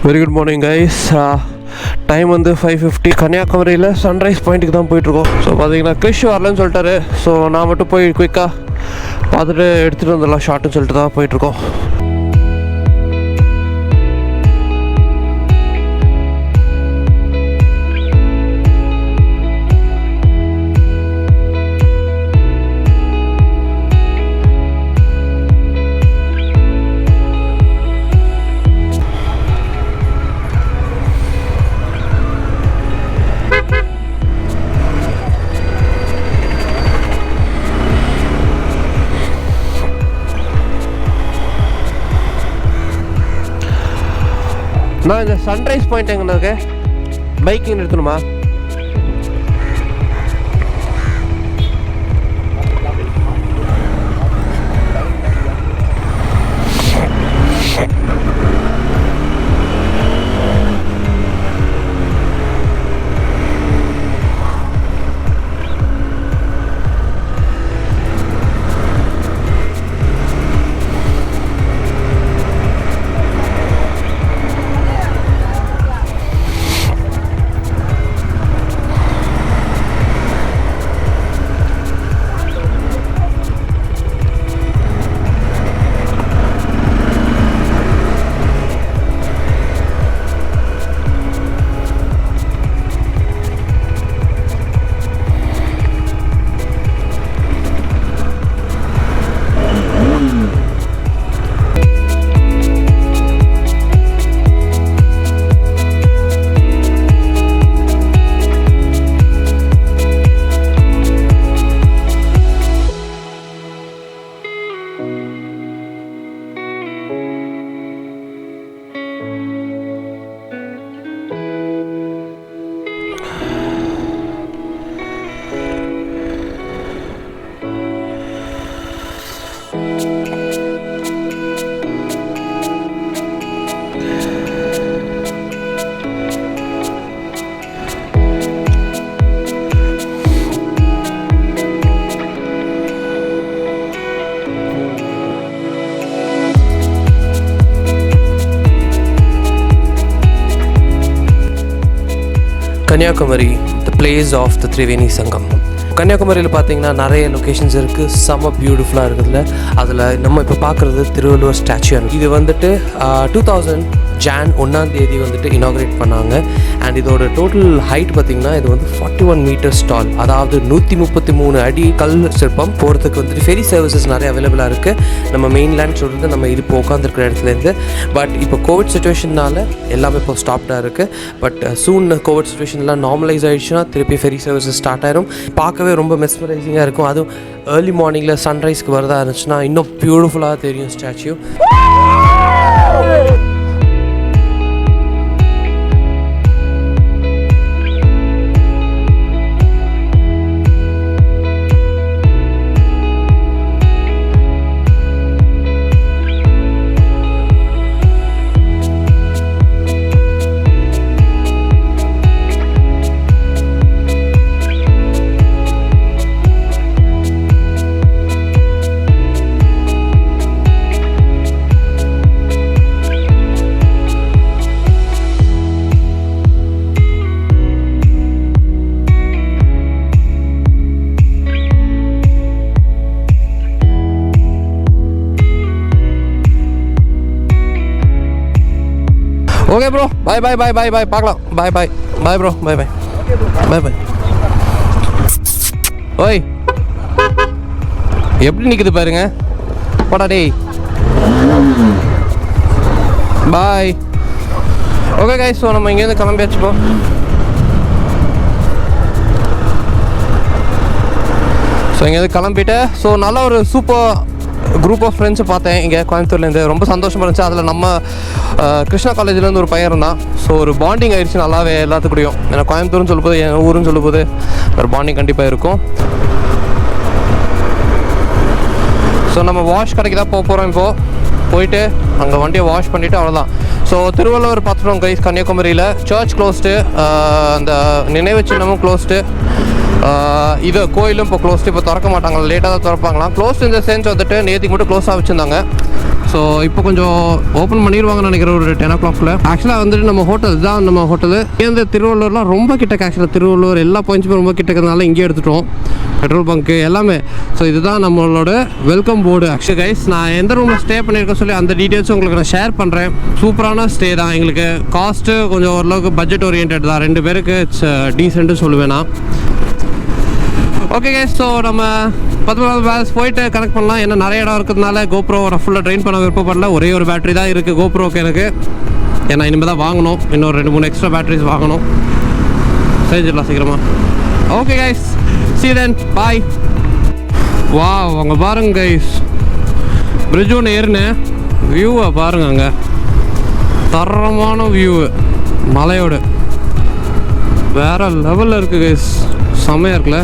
Very good morning guys. Time வந்து 5:50. கன்னியாகுமரியில் sunrise பாயிண்ட்டுக்கு தான் போயிட்டுருக்கோம். ஸோ பார்த்தீங்கன்னா கிறிஷ் வரலன்னு சொல்லிட்டாரு. ஸோ நான் மட்டும் போய் குயிக்காக பார்த்துட்டு எடுத்துகிட்டு வந்துடலாம் ஷார்ட்டுன்னு சொல்லிட்டு தான் போயிட்டுருக்கோம். நான் இந்த சன்ரைஸ் பாயிண்ட் எங்கே இருக்கு? பைக்கிங் நிறுத்தணுமா? Kanyakumari, the place of the Triveni Sangam. கன்னியாகுமரியில் பார்த்தீங்கன்னா நிறைய லொக்கேஷன்ஸ் இருக்குது. செம்ம பியூட்டிஃபுல்லாக இருக்குதுல்ல. அதில் நம்ம இப்போ பார்க்குறது திருவள்ளுவர் ஸ்டாச்சு. இது வந்துட்டு 2000 Jan 1 வந்துட்டு இனாக்ரேட் பண்ணாங்க. அண்ட் இதோட டோட்டல் ஹைட் பார்த்திங்கன்னா இது வந்து 41 meters டால். அதாவது 133 அடி கல் சிற்பம். போகிறதுக்கு வந்துட்டு ஃபெரி சர்வீசஸ் நிறைய அவைலபிளாக இருக்குது. நம்ம மெயின்லேண்ட் சொல்கிறது நம்ம இது இப்போ உட்காந்துருக்கிற இடத்துலேருந்து. பட் இப்போ கோவிட் சுச்சுவேஷனால் எல்லாமே இப்போ ஸ்டாப்டாக இருக்குது. பட் சூன் கோவிட் சுச்சுவேஷன்லாம் நார்மலைஸ் ஆகிடுச்சுன்னா திருப்பி ஃபெரி சர்வீசஸ் ஸ்டார்ட் ஆயிரும். பார்க்கவே ரொம்ப மெஸ்மரைசிங்காக இருக்கும். அதுவும் ஏர்லி மார்னிங்கில் சன்ரைஸ்க்கு வரதா இருந்துச்சுன்னா இன்னும் பியூட்டிஃபுல்லாக தெரியும் ஸ்டாச்சு. ஓகே ப்ரோ, பாய் பாய் பாய் பாய் பாய், பார்க்கலாம். பாய் பாய் பாய் ப்ரோ, பாய் பாய் பாய் பாய். ஓய், எப்படி நிற்குது பாருங்க. போடா டேய், பாய். ஓகே கைஸ், ஸோ நம்ம இங்கேருந்து கிளம்பியாச்சு. போ ஸோ இங்கேருந்து கிளம்பிட்டு ஸோ நல்ல ஒரு சூப்பர் குரூப் ஆஃப் ஃப்ரெண்ட்ஸை பார்த்தேன் இங்கே கோயம்புத்தூர்லேருந்து. ரொம்ப சந்தோஷமாக இருந்துச்சு. அதில் நம்ம கிருஷ்ணா காலேஜ்லேருந்து ஒரு பையன் இருந்தான். ஸோ ஒரு பாண்டிங் ஆகிடுச்சு நல்லாவே எல்லாத்துக்கூடையும். ஏன்னா கோயம்புத்தூர்னு சொல்லும்போது என் ஊருன்னு சொல்லும்போது ஒரு பாண்டிங் கண்டிப்பாக இருக்கும். ஸோ நம்ம வாஷ் கடைக்கு தான் போக போகிறோம். இப்போது போயிட்டு அங்கே வண்டியை வாஷ் பண்ணிவிட்டு அவ்வளோதான். ஸோ திருவள்ளுவர் பார்த்துட்டோம் கைஸ். கன்னியாகுமரியில் சர்ச் க்ளோஸ்டு, அந்த நினைவு சின்னமும் க்ளோஸ்டு, இது கோயிலும் இப்போ க்ளோஸ்டு. இப்போ திறக்க மாட்டாங்க, லேட்டாக தான் திறப்பாங்களாம். க்ளோஸ்ட் இந்த சென்ஸ் வந்துட்டு நேற்றுக்கு மட்டும் க்ளோஸாக வச்சுருந்தாங்க. ஸோ இப்போ கொஞ்சம் ஓப்பன் பண்ணிடுவாங்கன்னு நினைக்கிறேன் ஒரு 10 o'clock. ஆக்சுவலாக வந்துட்டு நம்ம ஹோட்டல் தான், நம்ம ஹோட்டலு இந்த திருவள்ளூர்லாம் ரொம்ப கிட்டக்க. ஆக்சுவலாக திருவள்ளூர் எல்லா பாயிண்ட்ஸுமே ரொம்ப கிட்டக்கிறதுனால இங்கே எடுத்துட்டோம். பெட்ரோல் பங்க்கு எல்லாமே. ஸோ இதுதான் நம்மளோட வெல்கம் போர்டு. ஆக்சுவலி கைஸ், நான் எந்த ரூமில் ஸ்டே பண்ணியிருக்கேன் சொல்லி அந்த டீட்டெயில்ஸும் உங்களுக்கு நான் ஷேர் பண்ணுறேன். சூப்பரான ஸ்டே தான். எங்களுக்கு காஸ்ட்டு கொஞ்சம் ஓரளவுக்கு பட்ஜெட் ஓரியன்ட் தான். 2 பேருக்கு இட்ஸ் டீசென்ட்டு சொல்லுவேன் நான். ஓகே கைஸ், ஸோ நம்ம பத்மநாபபுரம் பேலஸ் போயிட்டு கனெக்ட் பண்ணலாம். ஏன்னா நிறைய இடம் இருக்கிறதுனால GoPro நான் ஃபுல்லாக ட்ரெயின் பண்ண விருப்பப்படல. ஒரே ஒரு பேட்டரி தான் இருக்குது GoProக்கு எனக்கு. ஏன்னா இனிமேல் தான் வாங்கணும், இன்னொரு 2-3 எக்ஸ்ட்ரா பேட்டரிஸ் வாங்கணும். செஞ்சிடலாம் சீக்கிரமாக. Okay guys, see you then, bye. Wow, அங்கே பாருங்க கைஸ், பிரிட்ஜ் ஒன்று ஏறினேன். வியூவை பாருங்க, அங்கே தரமான வியூவு மலையோடு வேறு லெவலில் இருக்குது கைஸ். செம்மையாக இருக்குல்ல.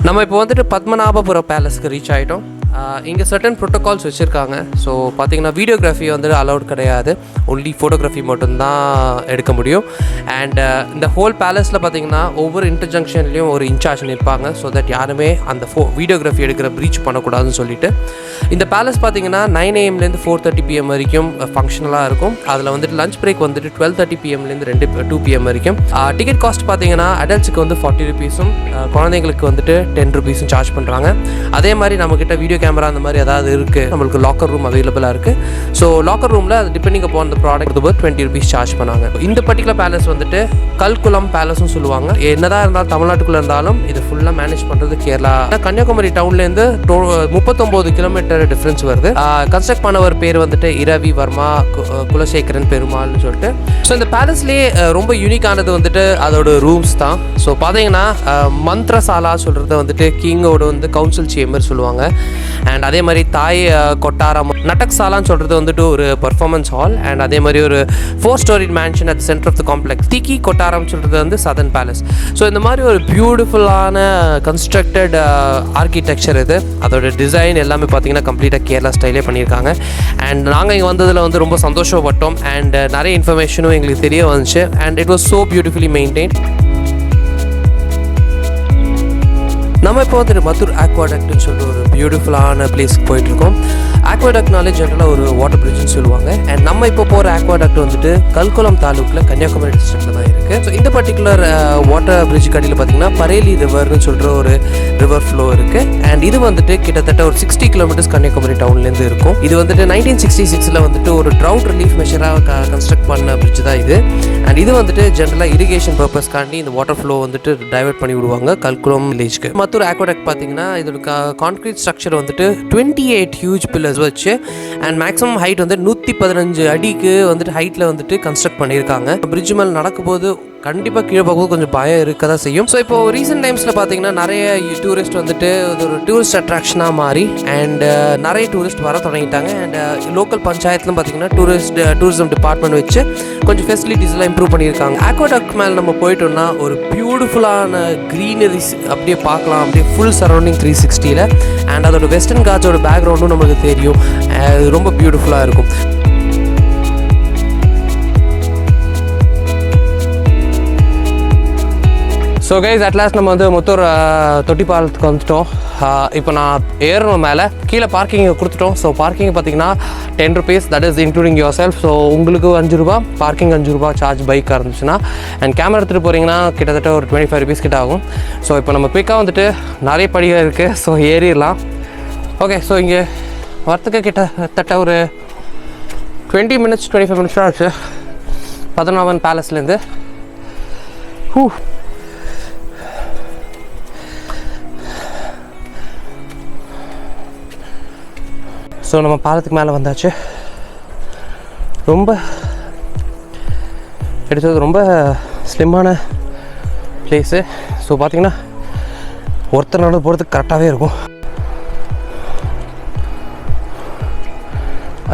நம்ம இப்போ வந்துட்டு பத்மநாபபுரம் பேலஸ்க்கு ரீச் ஆகிட்டோம். இங்கே சர்டன் ப்ரோட்டோகால்ஸ் வச்சுருக்காங்க. ஸோ பார்த்தீங்கன்னா வீடியோகிராஃபி வந்துட்டு அலௌட் கிடையாது, ஒன்லி ஃபோட்டோகிராஃபி மட்டும்தான் எடுக்க முடியும். அண்ட் இந்த ஹோல் பேலஸில் பார்த்தீங்கன்னா ஒவ்வொரு இன்டர்ஜங்ஷன்லேயும் ஒரு இன்சார்ஜ் நிற்பாங்க. ஸோ தட் யாருமே அந்த வீடியோகிராஃபி எடுக்கிற ப்ரீச் பண்ணக்கூடாதுன்னு சொல்லிட்டு. இந்த பேலஸ் பார்த்தீங்கன்னா 9 AM 4:30 PM வரைக்கும் ஃபங்க்ஷனலாக இருக்கும். அதில் வந்துட்டு லஞ்ச் பிரேக் வந்துட்டு 12:30 PM 2 PM வரைக்கும். டிக்கெட் காஸ்ட் பார்த்தீங்கன்னா அடல்ட்ஸுக்கு வந்து 40 rupees-உம் குழந்தைங்களுக்கு வந்துட்டு 10 rupees-உம் சார்ஜ் பண்ணுறாங்க. அதே மாதிரி நம்மக்கிட்ட வீடியோ கேமரா அந்த மாதிரி ஏதாவது இருக்குது, நம்மளுக்கு லாக்கர் ரூம் அவைலபிளாக இருக்குது. ஸோ லாக்கர் ரூமில் அது depending upon the product 20 rupees charge பண்ணாங்க. இந்த பர்டிகுலர் பேலஸ் வந்துட்டு கல்குளம் பேலஸ்னு சொல்லுவாங்க. என்னதான் இருந்தாலும் தமிழ்நாட்டுக்குள்ளே இருந்தாலும் இது ஃபுல்லாக மேனேஜ் பண்ணுறது கேரளா. கன்னியாகுமரி டவுன்லேருந்து 39 கிலோமீட்டர் டிஃப்ரென்ஸ் வருது. கன்ஸ்ட்ரக்ட் பண்ணவர் பேர் வந்துட்டு இரவி வர்மா குலசேகரன் பெருமாள்னு சொல்லிட்டு. ஸோ இந்த பேலஸ்லேயே ரொம்ப யூனிக்கானது வந்துட்டு அதோட ரூம்ஸ் தான். ஸோ பார்த்தீங்கன்னா மந்த்ரசாலா சொல்கிறது வந்துட்டு கிங்கோட வந்து கவுன்சில் சேம்பர் சொல்லுவாங்க. அண்ட் அதே மாதிரி தாய் கொட்டாரம் நட்டக் சாலான்னு சொல்கிறது வந்துட்டு ஒரு பர்ஃபார்மன்ஸ் ஹால். அண்ட் அதே மாதிரி ஒரு 4 story mansion at centre of the complex. திக்கி கொட்டாரம் சொல்கிறது வந்து சதர்ன் பேலஸ். ஸோ இந்த மாதிரி ஒரு பியூட்டிஃபுல்லான கன்ஸ்ட்ரக்டட் ஆர்கிடெக்சர் இது. அதோட டிசைன் எல்லாமே பார்த்தீங்கன்னா கம்ப்ளீட்டாக கேரளா ஸ்டைலே பண்ணியிருக்காங்க. அண்ட் நாங்கள் இங்கே வந்ததில் வந்து ரொம்ப சந்தோஷப்பட்டோம். அண்ட் நிறைய இன்ஃபர்மேஷனும் எங்களுக்கு தெரிய வந்துச்சு. And it was so beautifully maintain. நம்ம இப்போ வந்துட்டு மதுர் ஆக்வாடக்ட்னு சொல்லிட்டு ஒரு பியூட்டிஃபுல்லான பிளேஸ்க்கு போயிட்டுருக்கோம். ஆக்வாடக்ட்னாலே ஜென்ரலாக ஒரு வாட்டர் பிரிட்ஜ்னு சொல்லுவாங்க. அண்ட் நம்ம இப்போ போகிற ஆக்வாடக்ட் வந்துட்டு கல்குளம் தாலுக்கில் கன்னியாகுமரி டிஸ்ட்ரிக்டில் தான் இருக்குது. ஸோ இந்த பர்டிகுலர் வாட்டர் பிரிட்ஜ் கடையில் பார்த்தீங்கன்னா பரேலி ரிவர்னு சொல்கிற ஒரு ரிவர் ஃப்ளோ இருக்குது. அண்ட் இது வந்துட்டு கிட்டத்தட்ட ஒரு 60 kilometers கன்னியாகுமரி டவுன்லேருந்து இருக்கும். இது வந்துட்டு 1966 வந்துட்டு ஒரு ட்ரவுட் ரிலீஃப் மெஷராக கன்ஸ்ட்ரக்ட் பண்ண பிரிட்ஜ் தான் இது. அண்ட் இது வந்துட்டு ஜென்ரலாக இரிகேஷன் பர்பஸ்க்காண்டி இந்த வாட்டர் ஃப்ளோ வந்துட்டு டைவர்ட் பண்ணி விடுவாங்க கல்குளம் வில்லேஜ்க்கு. மத்தூர் ஆக்வாடக்ட் பார்த்தீங்கன்னா இதோட கான்கிரீட் ஸ்ட்ரக்சர் வந்துட்டு 28 ஹியூஜ் பில்லர்ஸ் வச்சு அண்ட் மேக்ஸிமம் ஹைட் வந்து 115 அடிக்கு வந்துட்டு ஹைட்டில் வந்துட்டு கன்ஸ்ட்ரக்ட் பண்ணியிருக்காங்க. பிரிட்ஜ் மேலே நடக்கும்போது கண்டிப்பாக கீழே போகும்போது கொஞ்சம் பயம் இருக்க தான் செய்யும். ஸோ இப்போ ரீசெண்ட் டைம்ஸில் பார்த்தீங்கன்னா நிறைய டூரிஸ்ட் வந்துட்டு ஒரு டூரிஸ்ட் அட்ராக்ஷனாக மாறி அண்ட் நிறைய டூரிஸ்ட் வர தொடங்கிட்டாங்க. அண்ட் லோக்கல் பஞ்சாயத்துலும் பார்த்தீங்கன்னா டூரிசம் டிபார்ட்மெண்ட் வச்சு கொஞ்சம் ஃபெசிலிட்டிஸ்லாம் இம்ப்ரூவ் பண்ணியிருக்காங்க. ஆக்வாடக்ட் மேலே நம்ம போயிட்டோம்னா ஒரு பியூட்டிஃபுல்லான க்ரீனரிஸ் அப்படியே பார்க்கலாம், அப்படியே ஃபுல் சரௌண்டிங் 360. அண்ட் அதோட வெஸ்டர்ன் காட்ஸோட பேக்ரவுண்டும் நமக்கு தெரியும். ரொம்ப பியூட்டிஃபுல்லாக இருக்கும். ஸோ கைஸ், அட்லாஸ்ட் நம்ம வந்து மொத்தூர் தொட்டி பாலத்துக்கு வந்துட்டோம். இப்போ நான் ஏறணும் மேலே. கீழே பார்க்கிங்கை கொடுத்துட்டோம். ஸோ பார்க்கிங் பார்த்தீங்கன்னா 10 rupees, that is including your self. So உங்களுக்கு 5 ரூபா, பார்க்கிங் 5 ரூபா சார்ஜ் பைக்காக இருந்துச்சுன்னா. அண்ட் கேமரா எடுத்துகிட்டு போகிறீங்கன்னா கிட்டத்தட்ட ஒரு 25 rupees கிட்ட ஆகும். ஸோ இப்போ நம்ம குயிக்காக வந்துட்டு நிறைய படிகள் இருக்குது. ஸோ ஏறிடலாம். ஓகே, ஸோ இங்கே வரத்துக்கு கிட்டத்தட்ட ஒரு 20 minutes 25 minutes ஆச்சு பத்மநாபன் பேலஸ்லேருந்து. ஸோ நம்ம பாலத்துக்கு மேலே வந்தாச்சு. ரொம்ப எடுத்தது ரொம்ப ஸ்லிம்மான பிளேஸு. ஸோ பார்த்திங்கன்னா ஒருத்தர் நடந்து போகிறதுக்கு கரெக்டாகவே இருக்கும்.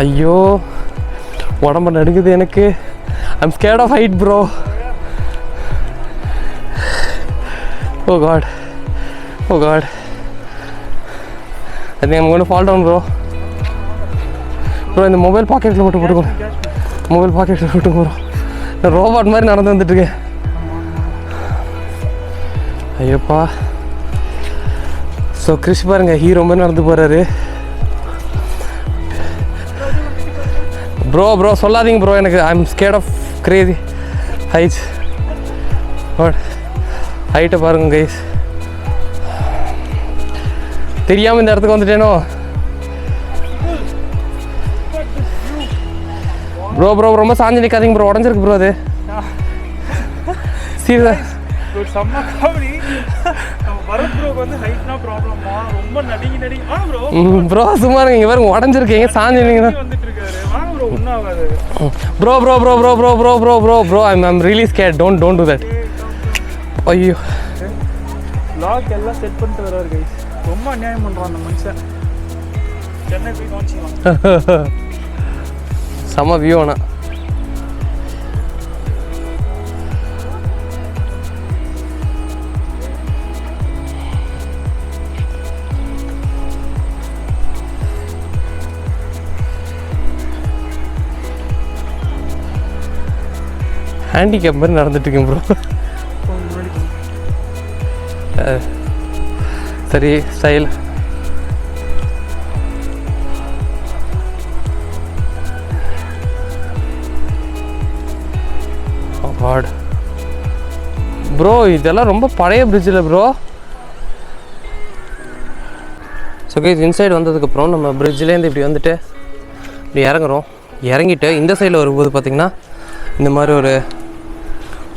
ஐயோ, உடம்பு நடுக்குது எனக்கு. I'm scared of height bro. Oh God, oh God, I think I'm going to fall down bro. Bro இந்த மொபைல் பாக்கெட்டில் மட்டும் போட்டுக்கோ, மொபைல் பாக்கெட்டில் போட்டுக்கோ ப்ரோ. நான் ரோபாட் மாதிரி நடந்து வந்துட்டுருக்கேன். ஐயோப்பா. ஸோ கிறிஷ் பாருங்க ஹீரோ மாதிரி நடந்து போகிறாரு. ப்ரோ ப்ரோ சொல்லாதீங்க ப்ரோ, எனக்கு I am scared of crazy heights. ஹைட்டை பாருங்க கைஸ். தெரியாமல் இந்த இடத்துக்கு வந்துட்டேனோ. ப்ரோ ப்ரோ ரொம்ப சாஞ்சி நிற்காதீங்க ப்ரோ, உடஞ்சிருக்கு ப்ரோ அது. சீரியஸா ப்ரோ சும்மா இங்கே பாருங்க உடஞ்சிருக்கீங்க சாஞ்சிருக்கீங்க. Bro bro bro bro bro bro bro bro bro I'm really scared. Don't do that. ஐயோ லாக் எல்லாம் செட் பண்ணிட்டு வராரு கைஸ். ரொம்ப அநியாயம் பண்ணுறான் அந்த மனுஷன். சென்னை போய் காமிச்சிக்கலாம். செம்ம வியூ. ஆனால் ஹேண்டிகேப் மாதிரி நடந்துட்டுருக்கேன் ப்ரோ. சரி ஸ்டைல். காட் ப்ரோ இதெல்லாம் ரொம்ப பழைய பிரிட்ஜில் ப்ரோ. ஸோ கைஸ் இன்சைடு வந்ததுக்கப்புறம் நம்ம பிரிட்ஜிலேருந்து இப்படி வந்துட்டு இப்படி இறங்குறோம். இறங்கிட்டு இந்த சைடில் வரும்போது பார்த்திங்கன்னா இந்த மாதிரி ஒரு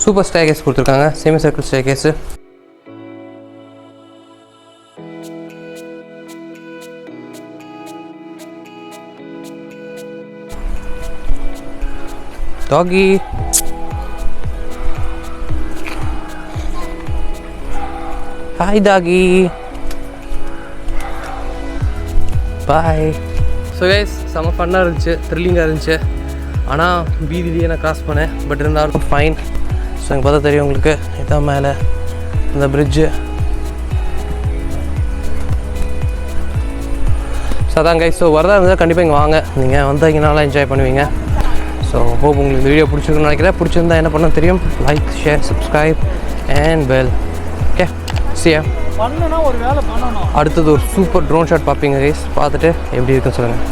சூப்பர் ஸ்டேர்கேஸ் கொடுத்துருக்காங்க, செமி சர்க்கிள் ஸ்டேர்கேஸு. டாகி ஹாய் டாகி பாய். ஸோ கைஸ் செம்ம ஃபன்னாக இருந்துச்சு, த்ரில்லிங்காக இருந்துச்சு. ஆனால் பீதிலேயே நான் கிராஸ் பண்ணேன். பட் இருந்தாலும் ஃபைன். ஸோ எனக்கு பார்த்தா தெரியும் உங்களுக்கு, இதான் மேலே இந்த பிரிட்ஜு. ஸோ அதான் கைஸ். ஸோ வரதா இருந்தால் கண்டிப்பாக இங்கே வாங்க, நீங்கள் வந்தீங்கனால என்ஜாய் பண்ணுவீங்க. ஸோ ஹோப் உங்களுக்கு இந்த வீடியோ பிடிச்சிருக்குன்னு நினைக்கிறேன். பிடிச்சிருந்தா என்ன பண்ண தெரியும், like share subscribe and bell. Okay see ya. பண்ணனா ஒரு வேலை பண்ணணும். அடுத்தது ஒரு சூப்பர் ட்ரோன் ஷாட் பார்ப்பீங்க கைஸ். பார்த்துட்டு எப்படி இருக்குன்னு சொல்லுங்கள்.